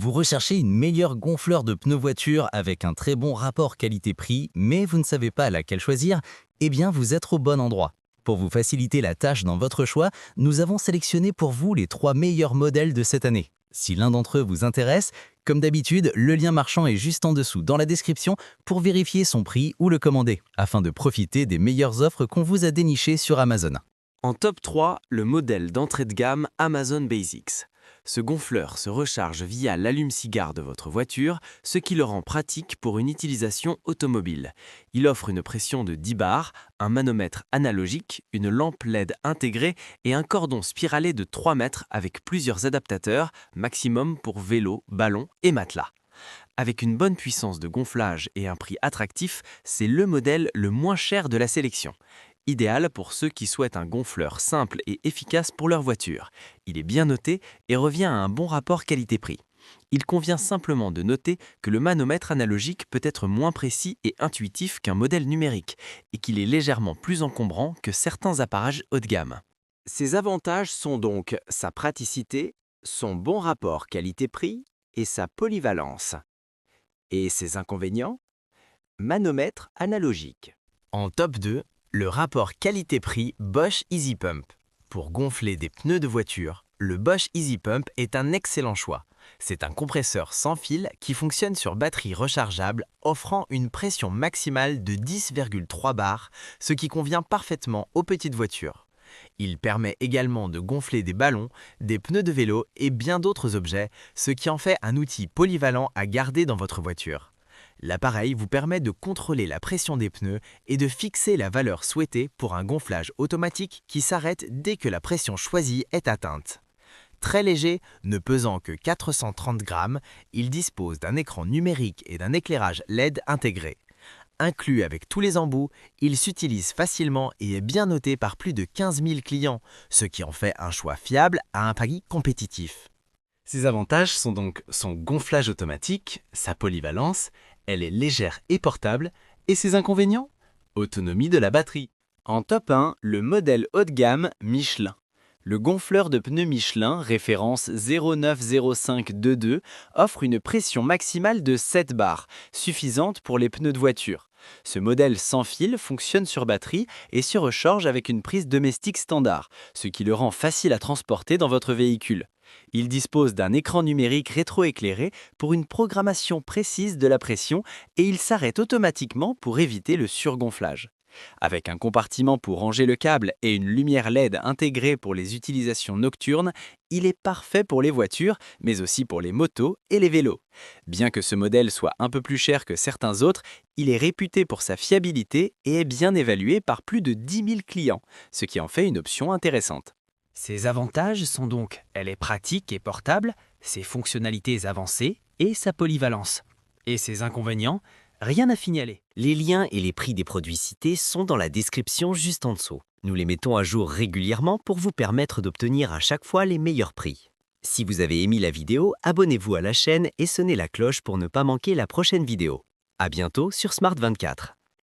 Vous recherchez une meilleure gonfleur de pneus voiture avec un très bon rapport qualité-prix, mais vous ne savez pas laquelle choisir? Eh bien, vous êtes au bon endroit. Pour vous faciliter la tâche dans votre choix, nous avons sélectionné pour vous les 3 meilleurs modèles de cette année. Si l'un d'entre eux vous intéresse, comme d'habitude, le lien marchand est juste en dessous dans la description pour vérifier son prix ou le commander, afin de profiter des meilleures offres qu'on vous a dénichées sur Amazon. En top 3, le modèle d'entrée de gamme Amazon Basics. Ce gonfleur se recharge via l'allume-cigare de votre voiture, ce qui le rend pratique pour une utilisation automobile. Il offre une pression de 10 bars, un manomètre analogique, une lampe LED intégrée et un cordon spiralé de 3 mètres avec plusieurs adaptateurs, maximum pour vélo, ballon et matelas. Avec une bonne puissance de gonflage et un prix attractif, c'est le modèle le moins cher de la sélection. Idéal pour ceux qui souhaitent un gonfleur simple et efficace pour leur voiture. Il est bien noté et revient à un bon rapport qualité-prix. Il convient simplement de noter que le manomètre analogique peut être moins précis et intuitif qu'un modèle numérique et qu'il est légèrement plus encombrant que certains appareiges haut de gamme. Ses avantages sont donc sa praticité, son bon rapport qualité-prix et sa polyvalence. Et ses inconvénients? Manomètre analogique. En top 2, le rapport qualité-prix Bosch Easy Pump. Pour gonfler des pneus de voiture, le Bosch Easy Pump est un excellent choix. C'est un compresseur sans fil qui fonctionne sur batterie rechargeable, offrant une pression maximale de 10,3 bars, ce qui convient parfaitement aux petites voitures. Il permet également de gonfler des ballons, des pneus de vélo et bien d'autres objets, ce qui en fait un outil polyvalent à garder dans votre voiture. L'appareil vous permet de contrôler la pression des pneus et de fixer la valeur souhaitée pour un gonflage automatique qui s'arrête dès que la pression choisie est atteinte. Très léger, ne pesant que 430 grammes, il dispose d'un écran numérique et d'un éclairage LED intégré. Inclus avec tous les embouts, il s'utilise facilement et est bien noté par plus de 15 000 clients, ce qui en fait un choix fiable à un prix compétitif. Ses avantages sont donc son gonflage automatique, sa polyvalence, elle est légère et portable, et ses inconvénients? Autonomie de la batterie. En top 1, le modèle haut de gamme Michelin. Le gonfleur de pneus Michelin, référence 090522, offre une pression maximale de 7 bars, suffisante pour les pneus de voiture. Ce modèle sans fil fonctionne sur batterie et se recharge avec une prise domestique standard, ce qui le rend facile à transporter dans votre véhicule. Il dispose d'un écran numérique rétroéclairé pour une programmation précise de la pression et il s'arrête automatiquement pour éviter le surgonflage. Avec un compartiment pour ranger le câble et une lumière LED intégrée pour les utilisations nocturnes, il est parfait pour les voitures, mais aussi pour les motos et les vélos. Bien que ce modèle soit un peu plus cher que certains autres, il est réputé pour sa fiabilité et est bien évalué par plus de 10 000 clients, ce qui en fait une option intéressante. Ses avantages sont donc, elle est pratique et portable, ses fonctionnalités avancées et sa polyvalence. Et ses inconvénients, rien à signaler. Les liens et les prix des produits cités sont dans la description juste en dessous. Nous les mettons à jour régulièrement pour vous permettre d'obtenir à chaque fois les meilleurs prix. Si vous avez aimé la vidéo, abonnez-vous à la chaîne et sonnez la cloche pour ne pas manquer la prochaine vidéo. À bientôt sur Smart24.